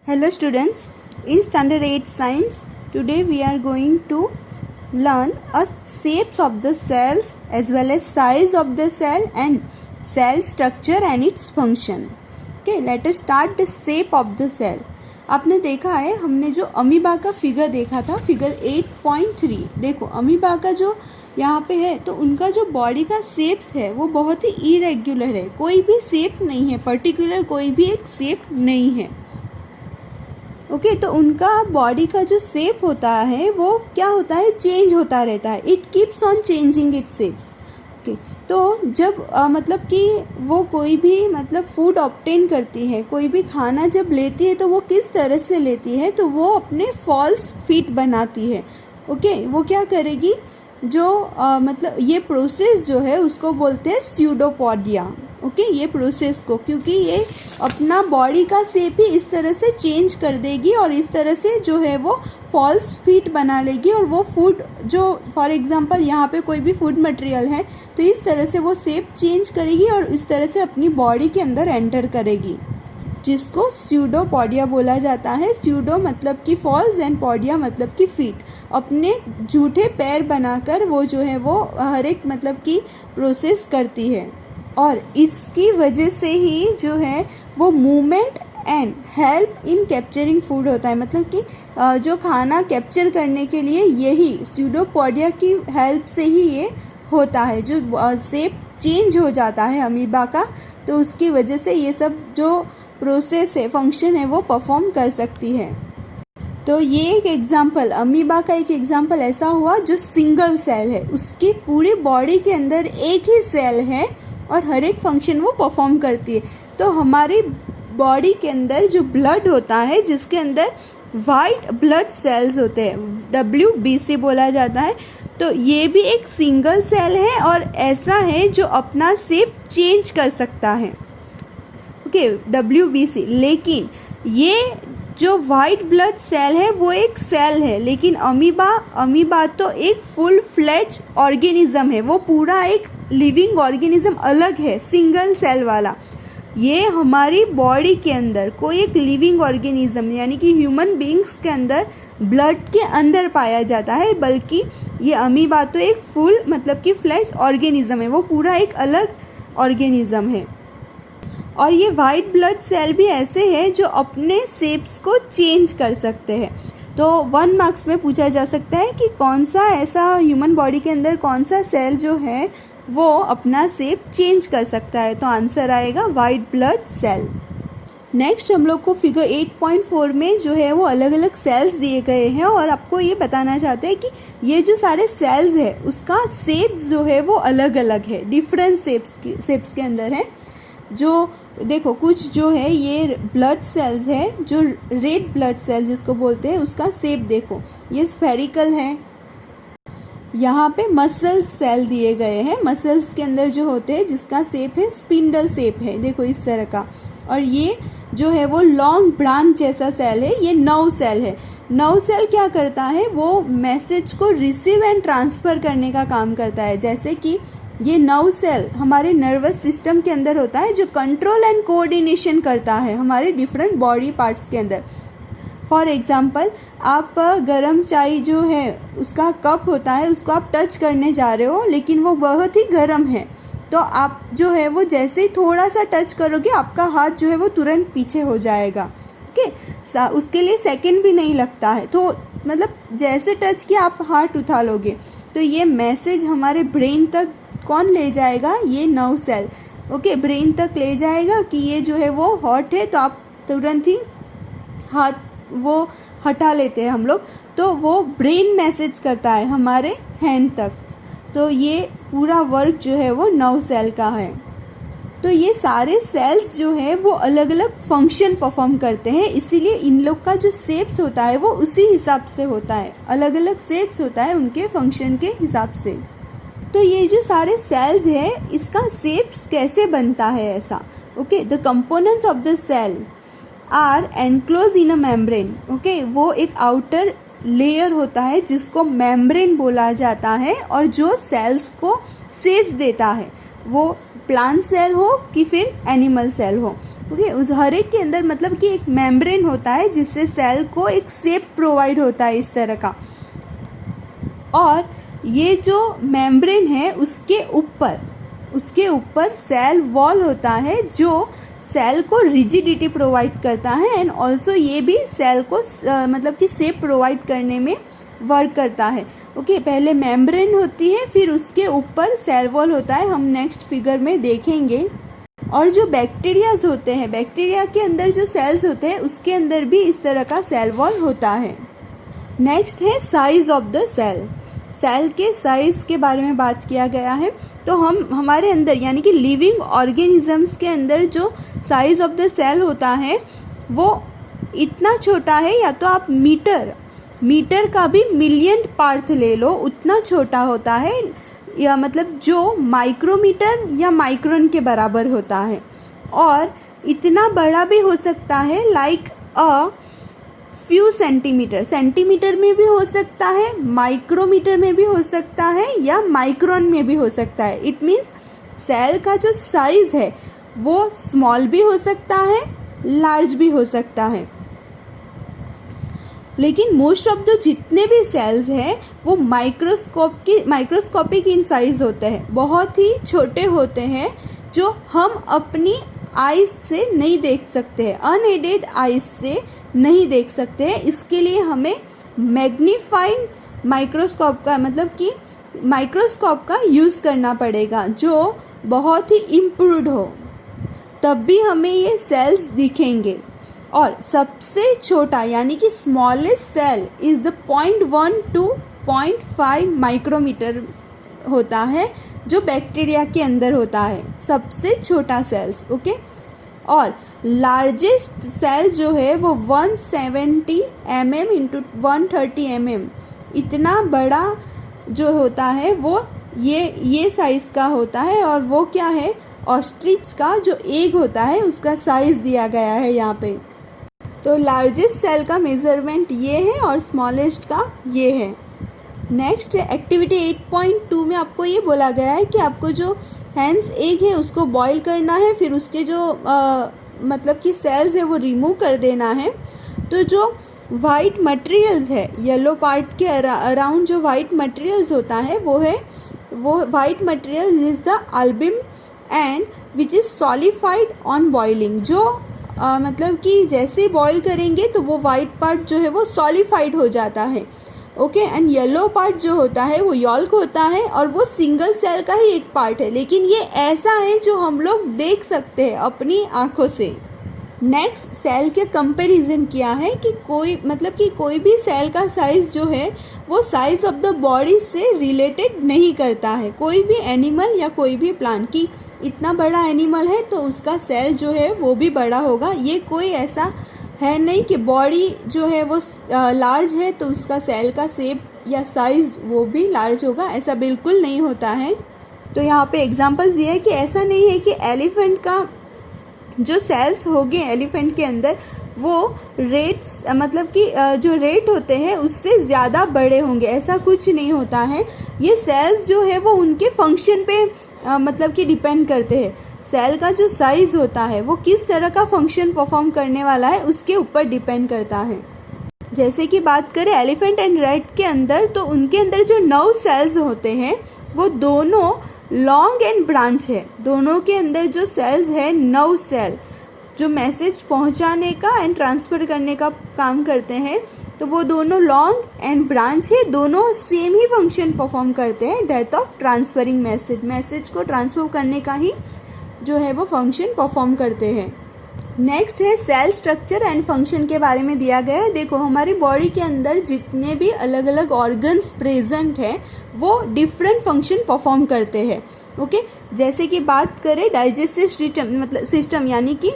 Hello students, in standard 8 science, today we are going to learn shapes of the cells as well as size of the cell and cell structure and its function. Okay, let us start the shape of the cell. आपने देखा है, हमने जो amoeba का figure देखा था, figure 8.3, देखो amoeba का जो यहाँ पे है तो उनका जो बॉडी का शेप्स है वो बहुत ही इरेग्युलर है, कोई भी शेप नहीं है, पर्टिकुलर कोई भी एक शेप नहीं है. ओके तो उनका बॉडी का जो शेप होता है वो क्या होता है, चेंज होता रहता है. It keeps on changing it's shapes. Okay तो जब मतलब कि वो कोई भी मतलब फूड ऑब्टेन करती है, कोई भी खाना जब लेती है तो वो किस तरह से लेती है, तो वो अपने फॉल्स फीट बनाती है. ओके वो क्या करेगी, जो मतलब ये प्रोसेस जो है उसको बोलते हैं स्यूडोपोडिया. ओके ये प्रोसेस को, क्योंकि ये अपना बॉडी का शेप ही इस तरह से चेंज कर देगी और इस तरह से जो है वो फॉल्स फीट बना लेगी और वो फूड जो फॉर एग्जांपल यहाँ पे कोई भी फूड मटेरियल है तो इस तरह से वो शेप चेंज करेगी और इस तरह से अपनी बॉडी के अंदर एंटर करेगी, जिसको स्यूडोपोडिया बोला जाता है. स्यूडो मतलब कि फॉल्स एंड पोडिया मतलब कि फीट. अपने झूठे पैर बनाकर वो जो है वो हर एक मतलब कि प्रोसेस करती है और इसकी वजह से ही जो है वो movement and help in capturing food होता है. मतलब कि जो खाना कैप्चर करने के लिए यही स्यूडोपोडिया की हेल्प से ही ये होता है. जो शेप चेंज हो जाता है अमीबा का, तो उसकी वजह से ये सब जो प्रोसेस है, फंक्शन है, वो परफॉर्म कर सकती है. तो ये एक एग्जाम्पल, अमीबा का एक एग्जाम्पल ऐसा हुआ जो सिंगल सेल है, उसकी पूरी बॉडी के अंदर एक ही सेल है और हर एक फंक्शन वो परफॉर्म करती है. तो हमारी बॉडी के अंदर जो ब्लड होता है, जिसके अंदर वाइट ब्लड सेल्स होते हैं, WBC बोला जाता है, तो ये भी एक सिंगल सेल है और ऐसा है जो अपना शेप चेंज कर सकता है. Okay WBC. लेकिन ये जो वाइट ब्लड सेल है वो एक सेल है, लेकिन अमीबा तो एक फुल फ्लेज ऑर्गेनिज्म है, वो पूरा एक लिविंग ऑर्गेनिज्म अलग है, सिंगल सेल वाला. ये हमारी बॉडी के अंदर कोई एक लिविंग ऑर्गेनिज्म यानी कि ह्यूमन बीइंग्स के अंदर ब्लड के अंदर पाया जाता है, बल्कि ये अमीबा तो एक फुल मतलब कि फ्लेज ऑर्गेनिज्म है, वो पूरा एक अलग ऑर्गेनिज्म है. और ये वाइट ब्लड सेल भी ऐसे हैं जो अपने शेप्स को चेंज कर सकते हैं. तो 1 मार्क्स में पूछा जा सकता है कि कौन सा ऐसा ह्यूमन बॉडी के अंदर कौन सा सेल जो है वो अपना शेप चेंज कर सकता है, तो आंसर आएगा वाइट ब्लड सेल. नेक्स्ट हम लोग को फिगर 8.4 में जो है वो अलग अलग सेल्स दिए गए हैं और आपको ये बताना चाहते हैं कि ये जो सारे सेल्स है उसका शेप जो है वो अलग अलग है, डिफरेंट शेप्स के अंदर है. जो देखो कुछ जो है ये ब्लड सेल्स है, जो रेड ब्लड सेल जिसको बोलते हैं, उसका शेप देखो ये स्फेरिकल है. यहाँ पे मसल्स सेल दिए गए हैं, मसल्स के अंदर जो होते हैं जिसका शेप है स्पिंडल शेप है, देखो इस तरह का. और ये जो है वो लॉन्ग ब्रांच जैसा सेल है, ये नर्व सेल है. नर्व सेल क्या करता है, वो मैसेज को रिसीव एंड ट्रांसफ़र करने का काम करता है. जैसे कि ये नर्व सेल हमारे नर्वस सिस्टम के अंदर होता है जो कंट्रोल एंड कोऑर्डिनेशन करता है हमारे डिफरेंट बॉडी पार्ट्स के अंदर. फॉर एग्जांपल आप गरम चाय जो है उसका कप होता है, उसको आप टच करने जा रहे हो लेकिन वो बहुत ही गर्म है, तो आप जो है वो जैसे ही थोड़ा सा टच करोगे आपका हाथ जो है वो तुरंत पीछे हो जाएगा. ओके उसके लिए सेकंड भी नहीं लगता है, तो मतलब जैसे टच किया आप हाथ उठा लोगे. तो ये मैसेज हमारे ब्रेन तक कौन ले जाएगा, ये नर्व सेल. ओके ब्रेन तक ले जाएगा कि ये जो है वो हॉट है, तो आप तुरंत ही हाथ वो हटा लेते हैं हम लोग, तो वो ब्रेन मैसेज करता है हमारे हैंड तक. तो ये पूरा वर्क जो है वो नर्व सेल का है. तो ये सारे सेल्स जो है वो अलग अलग फंक्शन परफॉर्म करते हैं, इसीलिए इन लोग का जो शेप्स होता है वो उसी हिसाब से होता है, अलग अलग शेप्स होता है उनके फंक्शन के हिसाब से. तो ये जो सारे सेल्स है इसका शेप्स कैसे बनता है ऐसा. Okay the components of the cell are enclose in a membrane. Okay वो एक आउटर लेयर होता है जिसको मेम्ब्रेन बोला जाता है और जो सेल्स को शेप्स देता है, वो प्लांट सेल हो कि फिर एनिमल सेल हो. ओके। उस हर एक के अंदर मतलब कि एक मेम्ब्रेन होता है जिससे सेल को एक शेप प्रोवाइड होता है इस तरह का, और ये जो मेम्ब्रेन है उसके ऊपर सेल वॉल होता है जो सेल को रिजिडिटी प्रोवाइड करता है, एंड ऑल्सो ये भी सेल को मतलब कि शेप प्रोवाइड करने में वर्क करता है। ओके, पहले मेम्ब्रेन होती है, फिर उसके ऊपर सेल वॉल होता है, हम नेक्स्ट फिगर में देखेंगे। और जो बैक्टीरियाज होते हैं, बैक्टीरिया के अंदर जो सेल्स होते हैं उसके अंदर भी इस तरह का सेल वॉल होता है। नेक्स्ट है size of the cell. Cell के साइज़ के बारे में बात किया गया है। तो हमारे अंदर यानी कि लिविंग ऑर्गेनिजम्स के अंदर जो साइज़ ऑफ द सेल होता है वो इतना छोटा है, या तो आप मीटर का भी मिलियन पार्ट ले लो, उतना छोटा होता है, या मतलब जो माइक्रोमीटर या माइक्रोन के बराबर होता है। और इतना बड़ा भी हो सकता है, लाइक अ फ्यू सेंटीमीटर में भी हो सकता है, माइक्रोमीटर में भी हो सकता है, या माइक्रोन में भी हो सकता है। इट मीन्स सेल का जो साइज़ है वो स्मॉल भी हो सकता है, लार्ज भी हो सकता है। लेकिन मोस्ट ऑफ द जितने भी सेल्स हैं वो माइक्रोस्कोपिक इन साइज होते हैं, बहुत ही छोटे होते हैं जो हम अपनी आइज से नहीं देख सकते हैं, अनएडेड आइज से नहीं देख सकते हैं। इसके लिए हमें मैग्नीफाइंग माइक्रोस्कोप का मतलब कि माइक्रोस्कोप का यूज़ करना पड़ेगा जो बहुत ही इम्प्रूव्ड हो, तब भी हमें ये सेल्स दिखेंगे। और सबसे छोटा यानी कि smallest cell is the 0.1 to 0.5 micrometre होता है जो बैक्टीरिया के अंदर होता है, सबसे छोटा सेल्स। ओके। और लार्जेस्ट सेल जो है वो 170 mm इंटू 130 mm, इतना बड़ा जो होता है वो ये साइज़ का होता है। और वो क्या है, ऑस्ट्रिच का जो एग होता है उसका साइज़ दिया गया है यहाँ पे। तो लार्जेस्ट सेल का मेज़रमेंट ये है और स्मॉलेस्ट का ये है। नेक्स्ट एक्टिविटी 8.2 में आपको ये बोला गया है कि आपको जो हैंस एग है उसको बॉईल करना है, फिर उसके जो मतलब कि सेल्स है वो रिमूव कर देना है। तो जो वाइट मटेरियल्स है, येलो पार्ट के अराउंड जो वाइट मटेरियल्स होता है वो white material is the albumen and which is solidified on boiling. जो मतलब कि जैसे ही बॉईल करेंगे तो वो वाइट पार्ट जो है वो सॉलिफाइड हो जाता है। ओके। एंड येलो पार्ट जो होता है वो यॉल्क होता है और वो सिंगल सेल का ही एक पार्ट है, लेकिन ये ऐसा है जो हम लोग देख सकते हैं अपनी आँखों से। नेक्स्ट सेल के कंपैरिजन किया है कि कोई भी सेल का साइज़ जो है वो साइज़ ऑफ द बॉडी से रिलेटेड नहीं करता है। कोई भी एनिमल या कोई भी प्लांट की इतना बड़ा एनिमल है तो उसका सेल जो है वो भी बड़ा होगा। ये कोई ऐसा है नहीं कि बॉडी जो है वो लार्ज है तो उसका सेल का शेप या साइज़ वो भी लार्ज होगा, ऐसा बिल्कुल नहीं होता है। तो यहाँ पे एग्जांपल्स दिए है कि ऐसा नहीं है कि एलिफेंट का जो सेल्स होंगे एलिफेंट के अंदर वो रेट्स मतलब कि जो रेट होते हैं उससे ज़्यादा बड़े होंगे, ऐसा कुछ नहीं होता है। ये सेल्स जो है वो उनके फंक्शन पे मतलब कि डिपेंड करते हैं। सेल का जो साइज़ होता है वो किस तरह का फंक्शन परफॉर्म करने वाला है उसके ऊपर डिपेंड करता है। जैसे कि बात करें एलिफेंट एंड रैट के अंदर, तो उनके अंदर जो नर्व सेल्स होते हैं वो दोनों लॉन्ग एंड ब्रांच है। दोनों के अंदर जो सेल्स है नर्व सेल जो मैसेज पहुंचाने का एंड ट्रांसफ़र करने का काम करते हैं, तो वो दोनों लॉन्ग एंड ब्रांच है, दोनों सेम ही फंक्शन परफॉर्म करते हैं, डेथ ऑफ ट्रांसफरिंग मैसेज को ट्रांसफर करने का ही जो है वो फंक्शन परफॉर्म करते हैं। नेक्स्ट है सेल स्ट्रक्चर एंड फंक्शन के बारे में दिया गया है। देखो हमारी बॉडी के अंदर जितने भी अलग अलग ऑर्गन्स प्रेजेंट हैं वो डिफरेंट फंक्शन परफॉर्म करते हैं। ओके। जैसे कि बात करें डाइजेस्टिव सिस्टम यानी कि